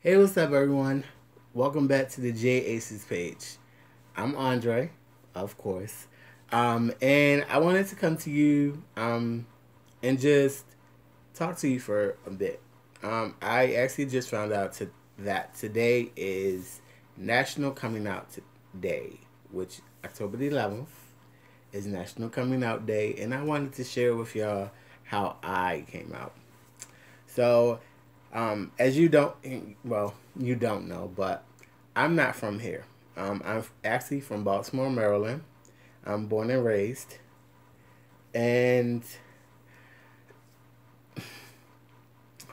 Hey, what's up, everyone? Welcome back to the J Aces page. I'm Andre, of course, and I wanted to come to you and just talk to you for a bit. I actually just found out that today is National Coming Out Day, which October the 11th is National Coming Out Day, and I wanted to share with y'all how I came out. So, as you don't know, but I'm not from here. I'm actually from Baltimore, Maryland. I'm born and raised, and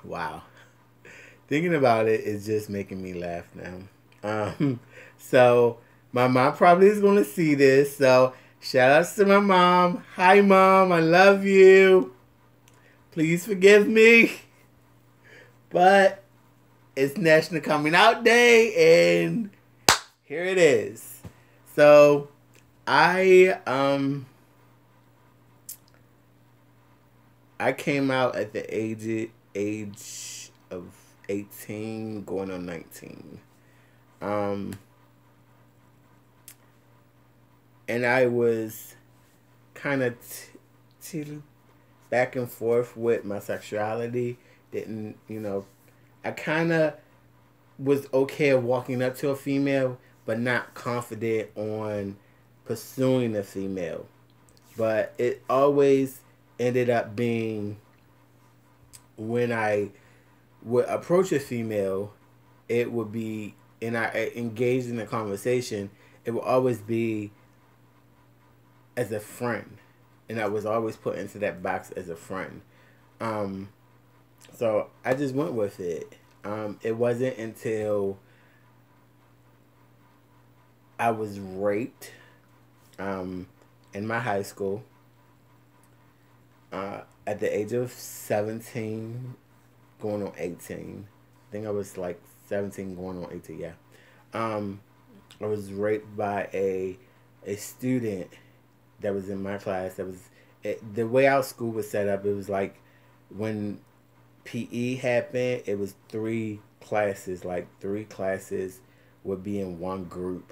wow, thinking about it is just making me laugh now. So my mom probably is going to see this. So shout outs to my mom. Hi, mom. I love you. Please forgive me, but it's National Coming Out Day, and here it is. So I I came out at the age of 18, going on 19. Um, and I was kind of back and forth with my sexuality. Didn't I kind of was okay of walking up to a female, but not confident on pursuing a female. But it always ended up being when I would approach a female, it would be, and I engaged in a conversation, it would always be as a friend. And I was always put into that box as a friend. Um, so I just went with it. It wasn't until I was raped um, in my high school at the age of 17, going on 18. I think I was like 17 going on 18, yeah. Um, I was raped by a student that was in my class. The way our school was set up. It was like when PE happened, it was three classes. Like three classes would be in one group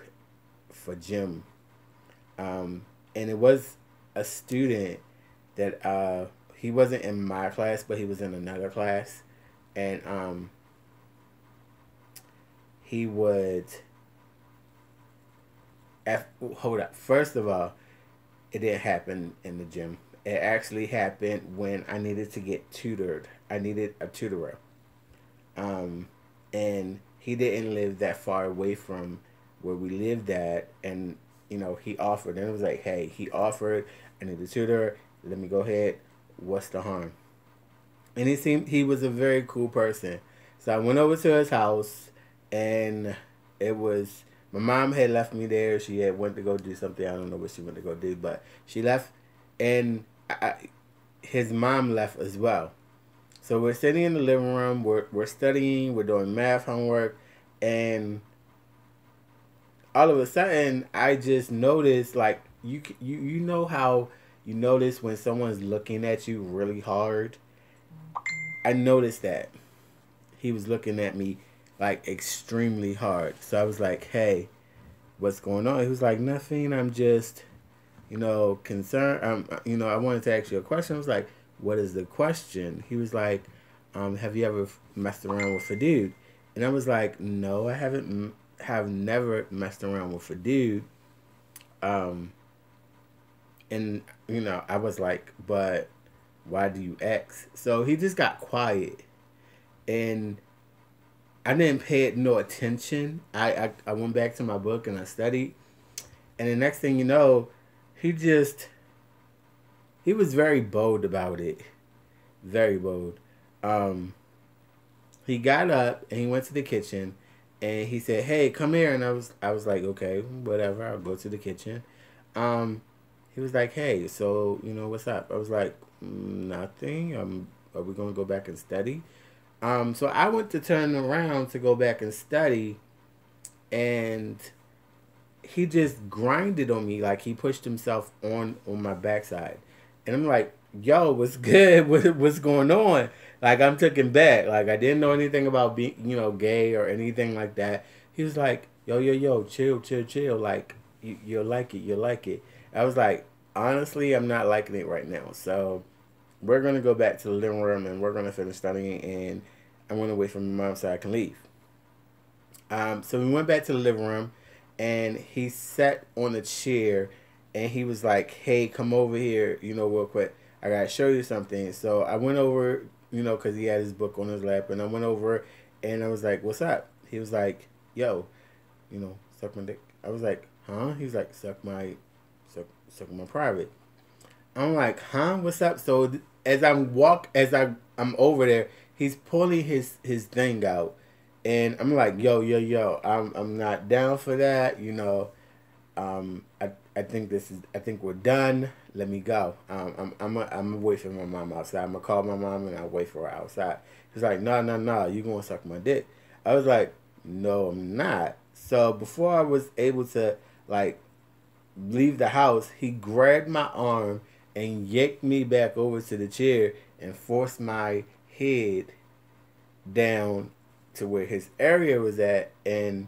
for gym. And it was a student that he wasn't in my class, but he was in another class, and he would. Hold up. First of all, it didn't happen in the gym. It actually happened when I needed to get tutored. I needed a tutorer. Um, and he didn't live that far away from where we lived at. And, he offered. And it was like, hey, he offered. I need a tutor. Let me go ahead. What's the harm? And he was a very cool person. So I went over to his house, and it was my mom had left me there. She had went to go do something. I don't know what she went to go do, but she left, and his mom left as well. So we're sitting in the living room. We're studying. We're doing math homework, and all of a sudden, I just noticed, like, you know how you notice when someone's looking at you really hard. I noticed that he was looking at me like extremely hard. So I was like, "Hey, what's going on?" He was like, "Nothing. I'm just, concerned. I wanted to ask you a question." I was like, "What is the question?" He was like, "Have you ever messed around with a dude?" And I was like, "No, I haven't. Have never messed around with a dude." Um, and I was like, "But why do you ask?" So he just got quiet, and I didn't pay it no attention. I went back to my book and I studied, and the next thing you know, he just he was very bold about it, very bold. Um, he got up and he went to the kitchen, and he said, "Hey, come here." And I was like, "Okay, whatever. I'll go to the kitchen." Um, he was like, "Hey, so what's up?" I was like, Nothing. Are we gonna go back and study?" So I went to turn around to go back and study, and he just grinded on me, like he pushed himself on my backside, and I'm like, "Yo, what's good? What's going on?" Like I'm taken back. Like I didn't know anything about being, gay or anything like that. He was like, yo, chill, chill, chill. Like you'll like it, you'll like it. I was like, honestly, I'm not liking it right now. So we're gonna go back to the living room and we're gonna finish studying. And I'm gonna wait for my mom so I can leave. So we went back to the living room, and he sat on a chair, and he was like, "Hey, come over here, real quick. I gotta show you something." So I went over, because he had his book on his lap, and I went over, and I was like, "What's up?" He was like, "Yo, suck my dick." I was like, "Huh?" He was like, suck my private." I'm like, "Huh? What's up?" So as I'm over there, he's pulling his thing out, and I'm like, yo, I'm not down for that. I think I think we're done. Let me go. I'm gonna wait for my mom outside. I'm gonna call my mom and I'll wait for her outside. He's like, no, no, no, you gonna suck my dick? I was like, no, I'm not. So before I was able to like leave the house, he grabbed my arm and yanked me back over to the chair and forced my head down to where his area was at, and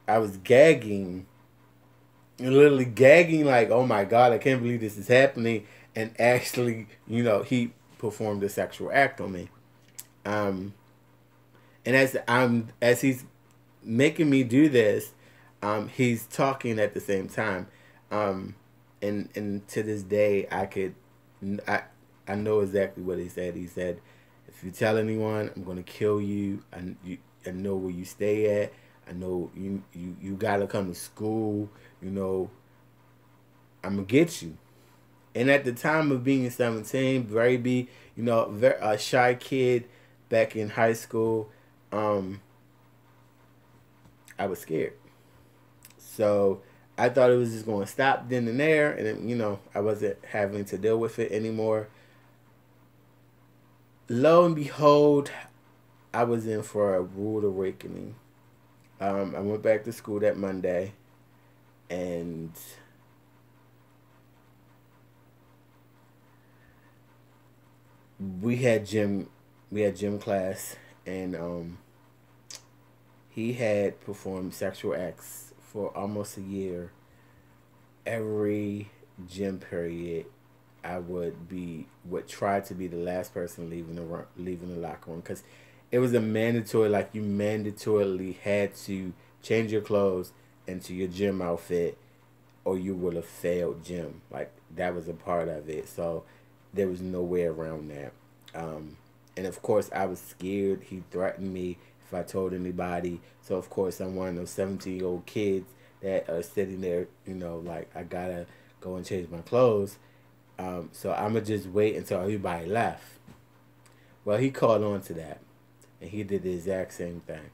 I was gagging, literally gagging, like, oh my god, I can't believe this is happening. And actually, he performed a sexual act on me. Um, and as he's making me do this, he's talking at the same time. Um, and to this day, I I know exactly what he said. He said, "If you tell anyone, I'm gonna kill you. I know where you stay at. I know you gotta come to school. I'm gonna get you." And at the time of being 17, very be very, a shy kid back in high school, um, I was scared. So I thought it was just going to stop then and there, and then, I wasn't having to deal with it anymore. Lo and behold, I was in for a rude awakening. I went back to school that Monday, and we had gym, class, and he had performed sexual acts for almost a year. Every gym period, I would try to be the last person leaving the locker room, because it was a mandatory, like you mandatorily had to change your clothes into your gym outfit, or you would have failed gym. Like that was a part of it. So there was no way around that. Um, and of course, I was scared. He threatened me if I told anybody. So of course, I'm one of those 17-year-old kids that are sitting there, like I gotta go and change my clothes. So I'm gonna just wait until everybody left. Well, he caught on to that, and he did the exact same thing.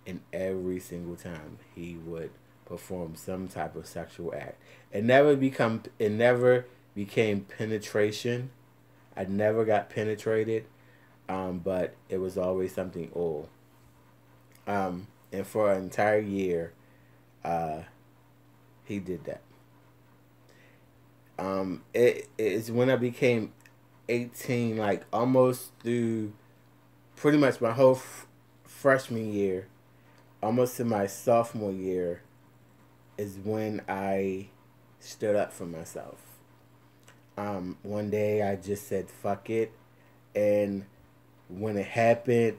And every single time he would perform some type of sexual act. It never became penetration. I never got penetrated, but it was always something old. And for an entire year, uh, he did that. It's when I became 18, like almost through pretty much my whole freshman year, almost to my sophomore year, is when I stood up for myself. One day I just said fuck it, and when it happened,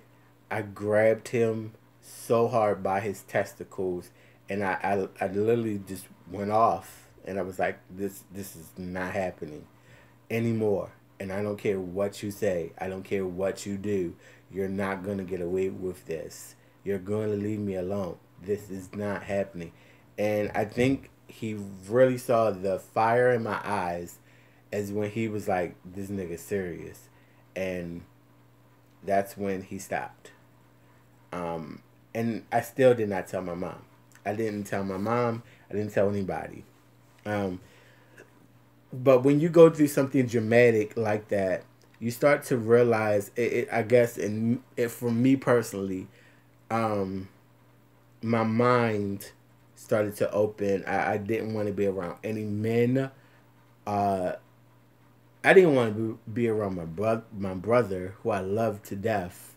I grabbed him so hard by his testicles, and I literally just went off, and I was like, this is not happening anymore. And I don't care what you say. I don't care what you do. You're not going to get away with this. You're going to leave me alone. This is not happening. And I think he really saw the fire in my eyes as when he was like, this nigga's serious. And that's when he stopped. And I still did not tell my mom. I didn't tell my mom. I didn't tell anybody. Um, but when you go through something dramatic like that, you start to realize I guess, for me personally, um, my mind started to open. I didn't want to be around any men. Uh, I didn't want to be around my brother, who I love to death.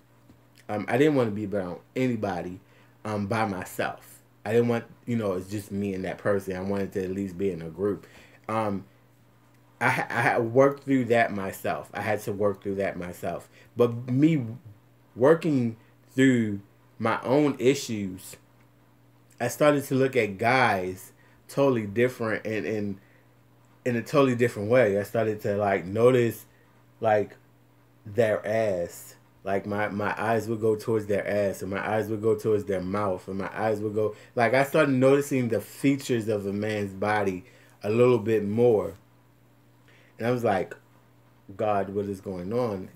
I didn't want to be around anybody by myself. I didn't want, it's just me and that person. I wanted to at least be in a group. I had worked through that myself. I had to work through that myself. But me working through my own issues, I started to look at guys totally different and in a totally different way. I started to like notice like their ass. Like my eyes would go towards their ass, and my eyes would go towards their mouth, and my eyes would go like I started noticing the features of a man's body a little bit more. And I was like, God, what is going on?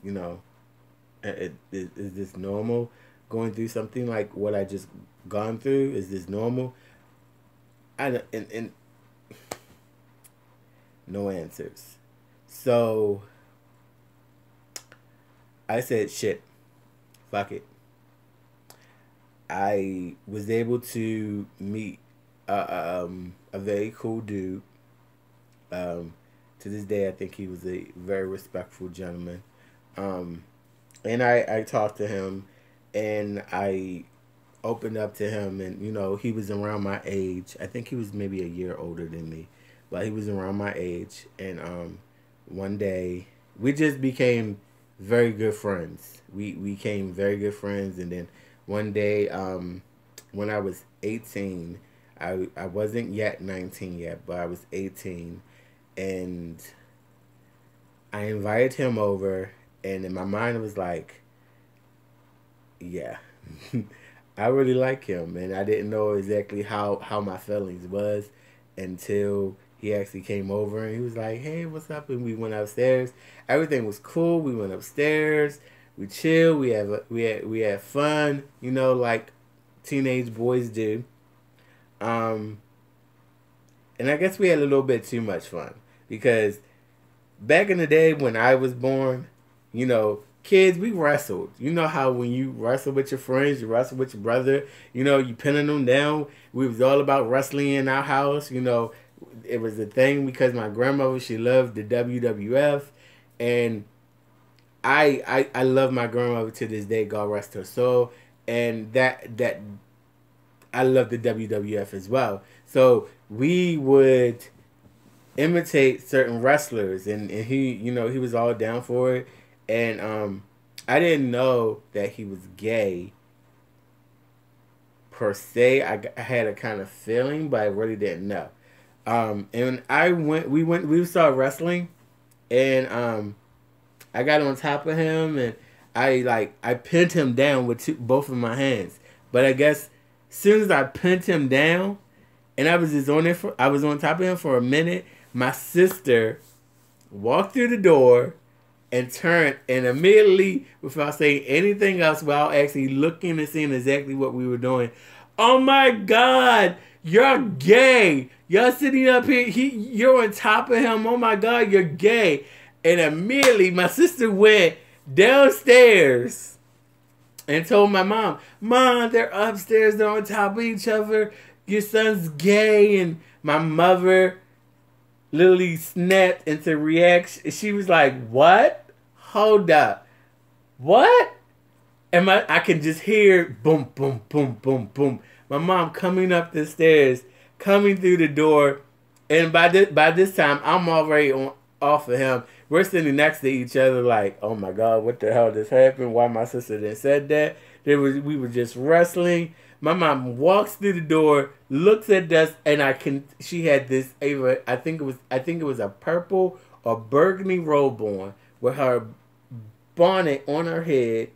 Is this normal? Going through something like what I just gone through? Is this normal? And no answers. So I said, shit, fuck it. I was able to meet a very cool dude. To this day, I think he was a very respectful gentleman. And I talked to him, and I opened up to him, and he was around my age. I think he was maybe a year older than me, but he was around my age. And one day we just became very good friends. We became very good friends, and then one day, when I was 18, I wasn't yet 19 yet, but I was 18, and I invited him over, and in my mind it was like, yeah, I really like him, and I didn't know exactly how my feelings was until he actually came over, and he was like, hey, what's up? And we went upstairs. Everything was cool. We went upstairs. We chilled. We had fun. Like teenage boys do. And I guess we had a little bit too much fun because back in the day when I was born, kids, we wrestled. You know how when you wrestle with your friends, you wrestle with your brother, you pinning them down. We was all about wrestling in our house. It was a thing because my grandmother, she loved the WWF, and I love my grandmother to this day. God rest her soul, and that I love the WWF as well. So we would imitate certain wrestlers, and he he was all down for it, and I didn't know that he was gay per se. I had a kind of feeling, but I really didn't know. And we started wrestling, and I got on top of him, and I pinned him down with both of my hands. But I guess as soon as I pinned him down, and I was on top of him for a minute, my sister walked through the door and turned, and immediately, without saying anything else, without actually looking and seeing exactly what we were doing, oh my God, you're gay. You're sitting up here. You're on top of him. Oh my God, you're gay. And immediately my sister went downstairs and told my mom, Mom, they're upstairs. They're on top of each other. Your son's gay. And my mother literally snapped into reaction. She was like, what? Hold up. What? And I can just hear boom, boom, boom, boom, boom. My mom coming up the stairs, coming through the door, and by this time I'm already off of him. We're sitting next to each other like, oh my God, what the hell just happened? Why my sister didn't said that? We were just wrestling. My mom walks through the door, looks at us, and she had this I think it was a purple or burgundy robe on with her bonnet on her head.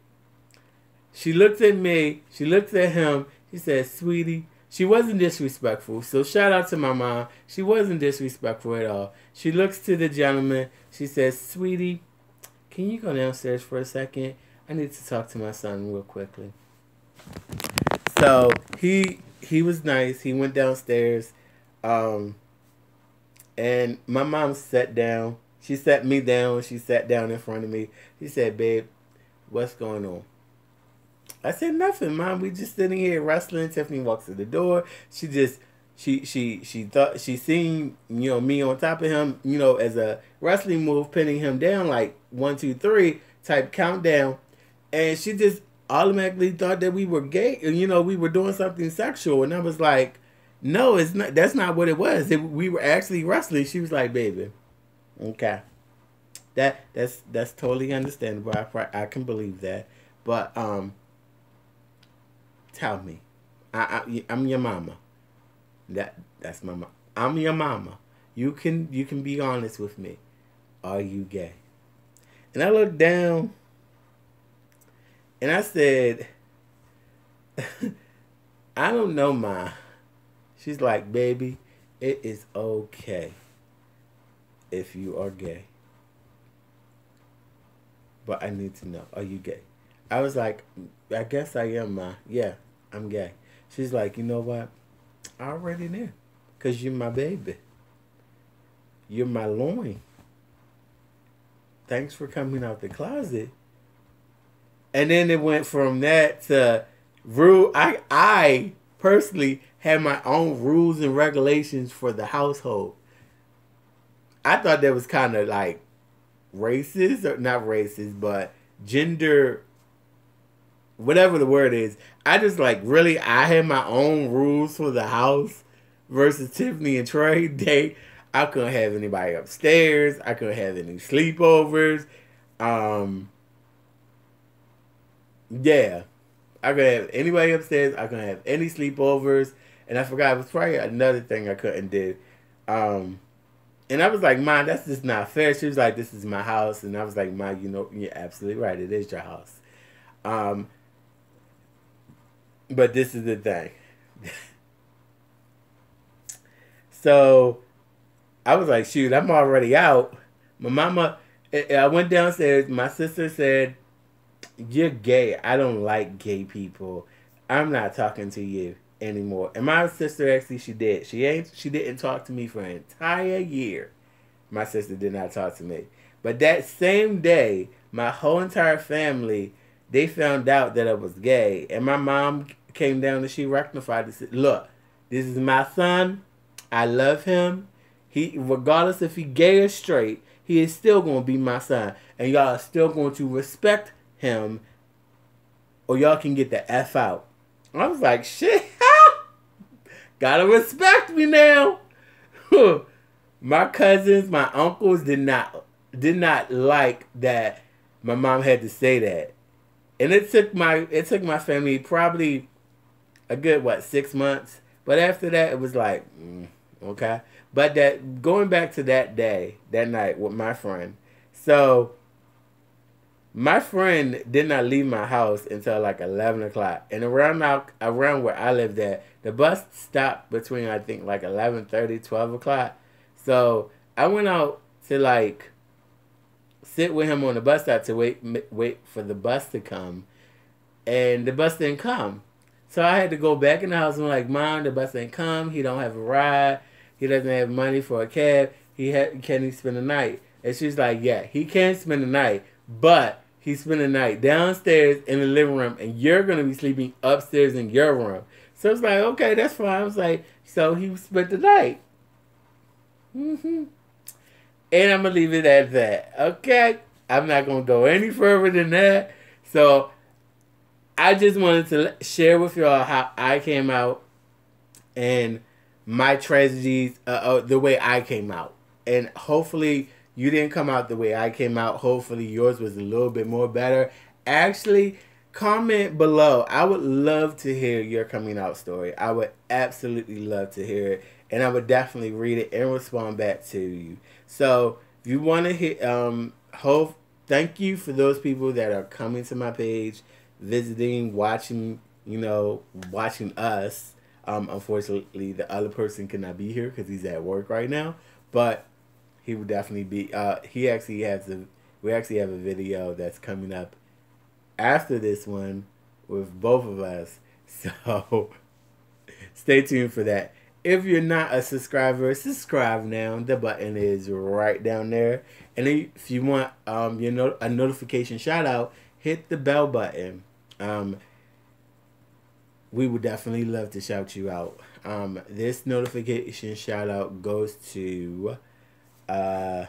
She looked at me, she looked at him, she said, sweetie. She wasn't disrespectful, so shout out to my mom. She wasn't disrespectful at all. She looks to the gentleman, she says, sweetie, can you go downstairs for a second? I need to talk to my son real quickly. So he was nice. He went downstairs, and my mom sat down. She sat me down. She sat down in front of me. She said, babe, what's going on? I said, nothing, Mom. We just sitting here wrestling. Tiffany walks to the door. She she thought she seen me on top of him, as a wrestling move, pinning him down like 1, 2, 3 type countdown, and she just automatically thought that we were gay, and we were doing something sexual, and I was like, no, it's not. That's not what it was. We were actually wrestling. She was like, baby, okay, that's totally understandable. I can believe that, but tell me, I'm your mama. That's my mom. I'm your mama. You can be honest with me. Are you gay? And I looked down and I said, I don't know, Ma. She's like, baby, it is okay if you are gay. But I need to know, are you gay? I was like, I guess I am, Ma. Yeah, I'm gay. She's like, you know what? I already knew. Because you're my baby. You're my loin. Thanks for coming out the closet. And then it went from that to rule. I personally had my own rules and regulations for the household. I thought that was kind of like racist, or not racist, but gender, whatever the word is. I just like, really, I had my own rules for the house versus Tiffany and Trey. I couldn't have anybody upstairs. I couldn't have any sleepovers. Yeah, I couldn't have anybody upstairs. I couldn't have any sleepovers. And I forgot, it was probably another thing I couldn't do. And I was like, Ma, that's just not fair. She was like, this is my house. And I was like, Ma, you're absolutely right. It is your house. But this is the thing. So I was like, shoot, I'm already out. My mama, I went downstairs. My sister said, you're gay. I don't like gay people. I'm not talking to you anymore. And my sister, actually, she did. She didn't talk to me for an entire year. My sister did not talk to me. But that same day, my whole entire family, they found out that I was gay. And my mom came down and she rectified it. Said, look, this is my son. I love him. He, regardless if he gay or straight, he is still going to be my son. And y'all are still going to respect him, or y'all can get the F out. I was like, shit, gotta respect me now. My cousins, my uncles did not like that my mom had to say that. And it took my family probably a good 6 months. But after that, it was like, okay. But that, going back to that day, that night with my friend. So my friend did not leave my house until like 11 o'clock. And around where I lived at, the bus stopped between, I think, like 11:30, 12 o'clock. So I went out to like sit with him on the bus stop to wait for the bus to come. And the bus didn't come. So I had to go back in the house and I'm like, Mom, the bus didn't come. He don't have a ride. He doesn't have money for a cab. Can he spend the night? And she's like, yeah, he can spend the night, but he spend the night downstairs in the living room, and you're going to be sleeping upstairs in your room. So it's like, okay, that's fine. I was like, so he spent the night. And I'm going to leave it at that. Okay? I'm not going to go any further than that. So I just wanted to share with y'all how I came out and my tragedies, the way I came out. And hopefully you didn't come out the way I came out. Hopefully yours was a little bit more better. Actually, comment below. I would love to hear your coming out story. I would absolutely love to hear it. And I would definitely read it and respond back to you. So if you want to hit, thank you for those people that are coming to my page, visiting, watching, watching us. Unfortunately, the other person cannot be here because he's at work right now. But he would definitely be. We actually have a video that's coming up after this one with both of us. So stay tuned for that. If you're not a subscriber, subscribe now. The button is right down there. And if you want a notification shout out, hit the bell button. we would definitely love to shout you out. This notification shout out goes to uh,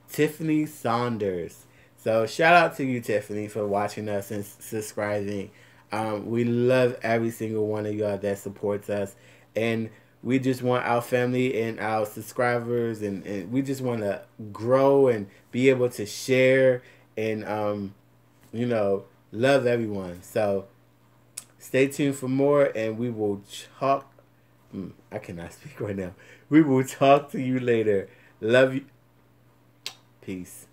Tiffany Saunders. So shout out to you, Tiffany, for watching us and subscribing. We love every single one of y'all that supports us, and we just want our family and our subscribers, and we just want to grow and be able to share and love everyone. So stay tuned for more, and we will talk. I cannot speak right now. We will talk to you later. Love you. Peace.